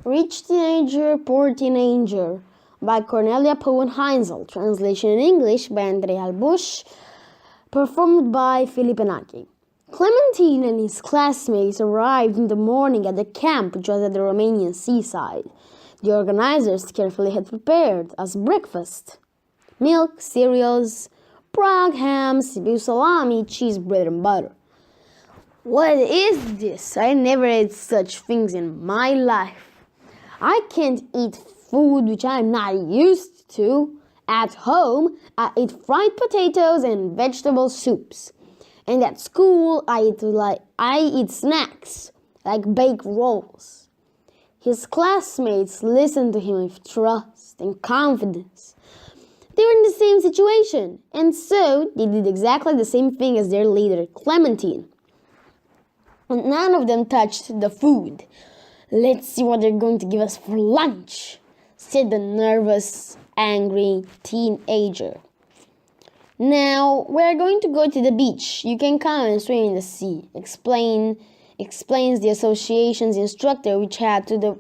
Rich Teenager, Poor Teenager by Cornelia, Păun, Heinzel. Translation in English by Andrei Albuș. Performed by Felipe Naki. Clementine and his classmates arrived in the morning at the camp, which was at the Romanian seaside. The organizers carefully had prepared as breakfast milk, cereals, Prague ham, Sibiu salami, cheese, bread and butter. What is this? I never ate such things in my life. I can't eat food which I'm not used to. At home, I eat fried potatoes and vegetable soups. And at school, I eat snacks like baked rolls. His classmates listened to him with trust and confidence. They were in the same situation, and so they did exactly the same thing as their leader, Clementine. And none of them touched the food. Let's see what they're going to give us for lunch, said the nervous, angry teenager. Now, we're going to go to the beach. You can come and swim in the sea, explains the association's instructor, which had a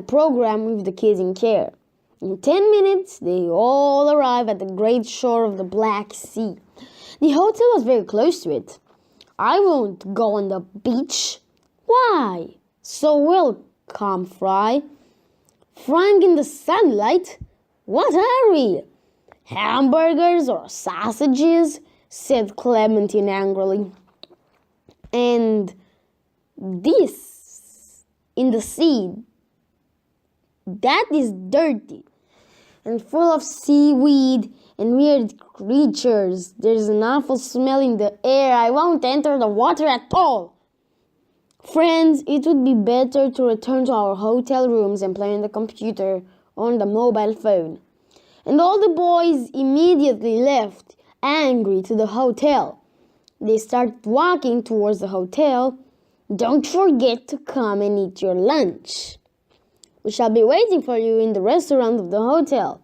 program with the kids in care. In 10 minutes, they all arrive at the great shore of the Black Sea. The hotel was very close to it. I won't go on the beach. Why? So welcome, Fry. Frying in the sunlight? What are we? Hamburgers or sausages? Said Clementine angrily. And this in the sea, that is dirty and full of seaweed and weird creatures. There's an awful smell in the air. I won't enter the water at all. Friends, it would be better to return to our hotel rooms and play on the computer or on the mobile phone. And all the boys immediately left, angry, to the hotel. They started walking towards the hotel. Don't forget to come and eat your lunch. We shall be waiting for you in the restaurant of the hotel,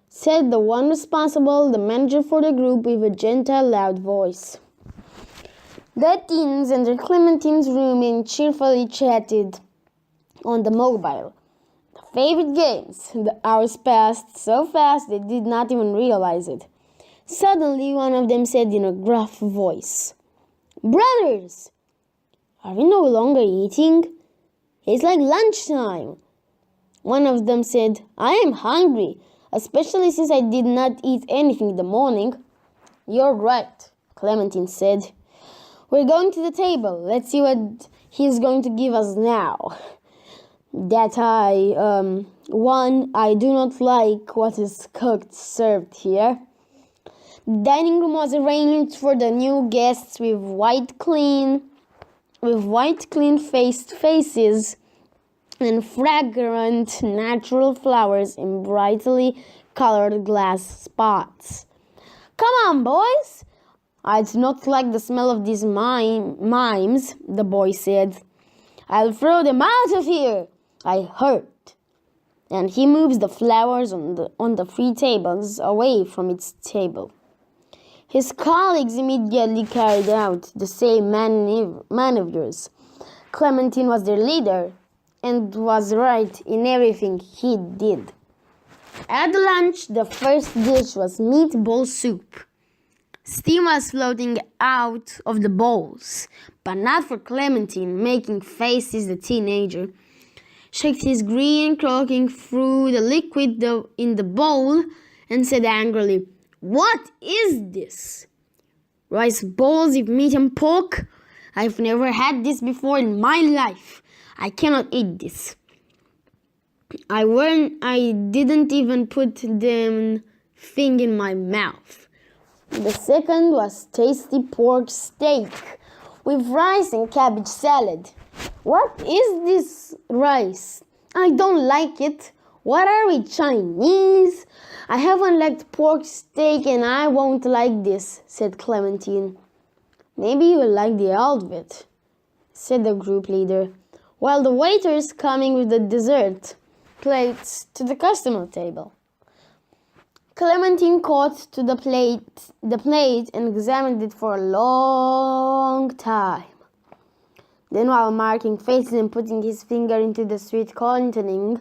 said the one responsible, the manager for the group, with a gentle, loud voice. The teens entered Clementine's room and cheerfully chatted on the mobile. The favorite games. The hours passed so fast they did not even realize it. Suddenly, one of them said in a gruff voice, "Brothers, are we no longer eating? It's like lunchtime." One of them said, "I am hungry, especially since I did not eat anything in the morning." "You're right," Clementine said. "We're going to the table. Let's see what he's going to give us now." I do not like what is served here. The dining room was arranged for the new guests with white clean-faced faces and fragrant natural flowers in brightly colored glass pots. "Come on, boys. I do not like the smell of these mimes," the boy said. "I'll throw them out of here. I heard." And he moves the flowers on the three tables away from its table. His colleagues immediately carried out the same maneuvers. Clementine was their leader and was right in everything he did. At lunch, the first dish was meatball soup. Steam was floating out of the bowls, but not for Clementine. Making faces, the teenager shook his grin, croaking through the liquid in the bowl, and said angrily, "What is this? Rice bowls with meat and pork? I've never had this before in my life. I cannot eat this. I didn't even put the thing in my mouth." The second was tasty pork steak with rice and cabbage salad. "What is this rice? I don't like it. What are we, Chinese? I haven't liked pork steak and I won't like this," said Clementine. "Maybe you will like the outfit," said the group leader, while the waiters coming with the dessert plates to the customer table. Clementine caught to the plate and examined it for a long time. Then, while marking faces and putting his finger into the sweet containing,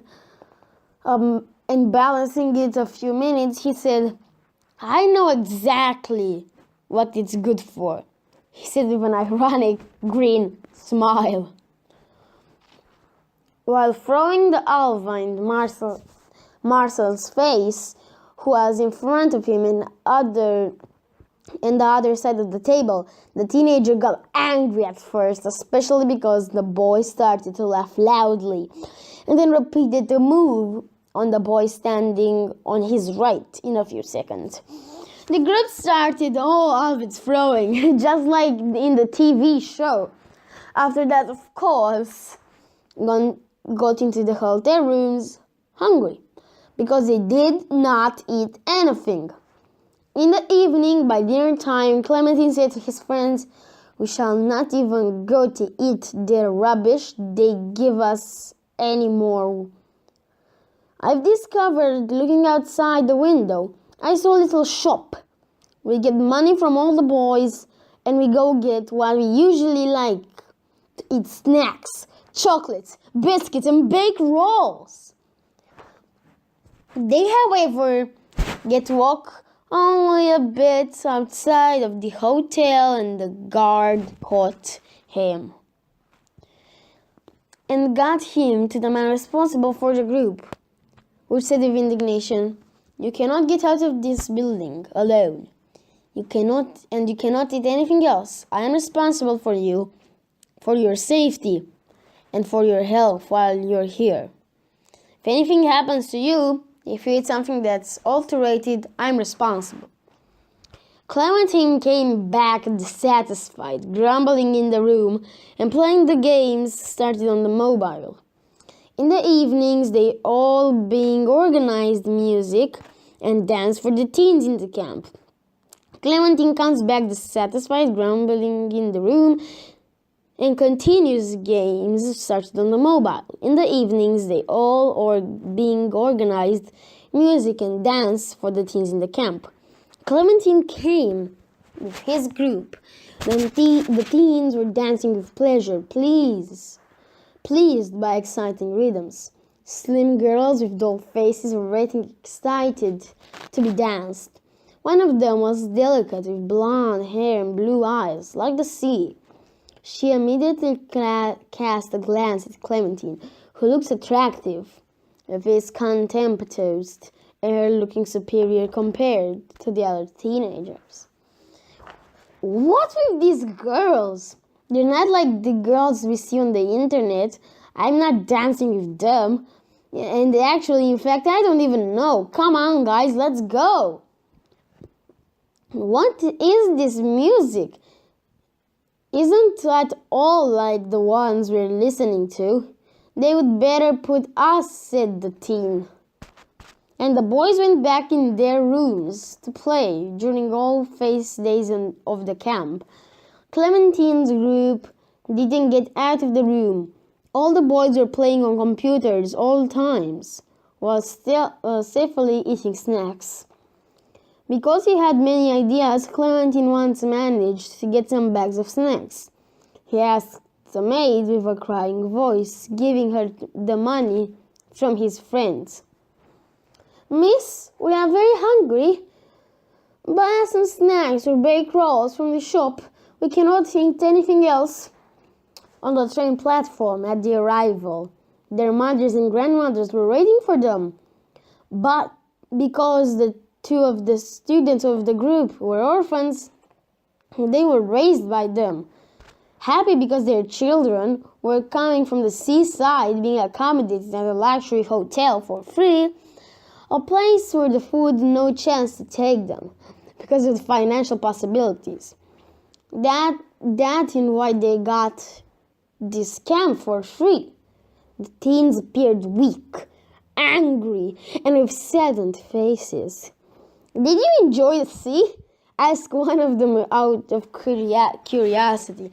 and balancing it a few minutes, he said, "I know exactly what it's good for," he said with an ironic green smile. While throwing the alva in Marcel's face, who was in front of him and the other side of the table, the teenager got angry at first, especially because the boy started to laugh loudly, and then repeated the move on the boy standing on his right in a few seconds. The group started all of its throwing, just like in the TV show. After that, of course, got into the hotel rooms hungry, because they did not eat anything. In the evening, by dinner time, Clementine said to his friends, "We shall not even go to eat their rubbish they give us anymore. I've discovered, looking outside the window, I saw a little shop. We get money from all the boys, and we go get what we usually like to eat: snacks, chocolates, biscuits, and baked rolls. They, however, get to walk only a bit outside of the hotel, and the guard caught him and got him to the man responsible for the group, who said with indignation, 'You cannot get out of this building alone. You cannot eat anything else. I am responsible for you, for your safety, and for your health while you're here. If anything happens to you, if you eat something that's adulterated, I'm responsible.' Clementine came back dissatisfied, grumbling in the room, and playing the games started on the mobile. In the evenings, they all being organized music and dance for the teens in the camp. Clementine comes back dissatisfied, grumbling in the room, and continues games started on the mobile. In the evenings, they all being organized music and dance for the teens in the camp. Clementine came with his group. The teens were dancing with pleasure, pleased by exciting rhythms. Slim girls with doll faces were waiting excited to be danced. One of them was delicate, with blonde hair and blue eyes, like the sea. She immediately cast a glance at Clementine, who looks attractive, with his contemptuous air looking superior compared to the other teenagers. "What with these girls? They're not like the girls we see on the internet. I'm not dancing with them. And actually, in fact, I don't even know. Come on, guys, let's go. What is this music? Isn't at all like the ones we're listening to. They would better put us," said the teen. And the boys went back in their rooms to play during all feast days of the camp. Clementine's group didn't get out of the room. All the boys were playing on computers all times, while still safely eating snacks. Because he had many ideas, Clementine once managed to get some bags of snacks. He asked the maid with a crying voice, giving her the money from his friends. "Miss, we are very hungry. Buy us some snacks or baked rolls from the shop. We cannot eat anything else." On the train platform at the arrival, their mothers and grandmothers were waiting for them. But because the two of the students of the group were orphans, they were raised by them. Happy because their children were coming from the seaside, being accommodated at a luxury hotel for free, a place where the food had no chance to take them because of the financial possibilities. That and why they got this camp for free. The teens appeared weak, angry, and with saddened faces. "Did you enjoy the sea?" asked one of them out of curiosity,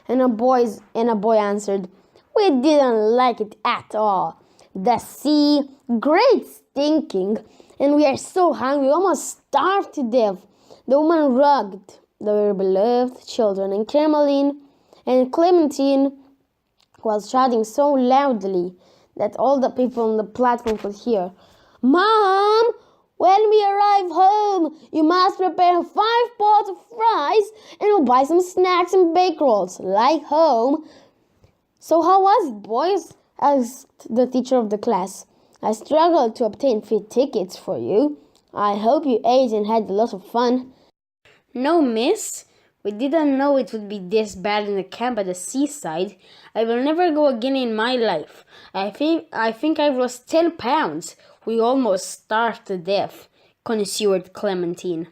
and a boy answered, "We didn't like it at all. The sea, great stinking, and we are so hungry, we almost starved to death." The woman rugged their beloved children, and Clementine was shouting so loudly that all the people on the platform could hear. "Mom! When we arrive home, you must prepare 5 pots of fries and we'll buy some snacks and bake rolls, like home." "So how was it, boys?" asked the teacher of the class. "I struggled to obtain free tickets for you. I hope you ate and had a lot of fun." "No, miss. We didn't know it would be this bad in the camp at the seaside. I will never go again in my life. I think I've lost 10 pounds. We almost starved to death," consumed Clementine.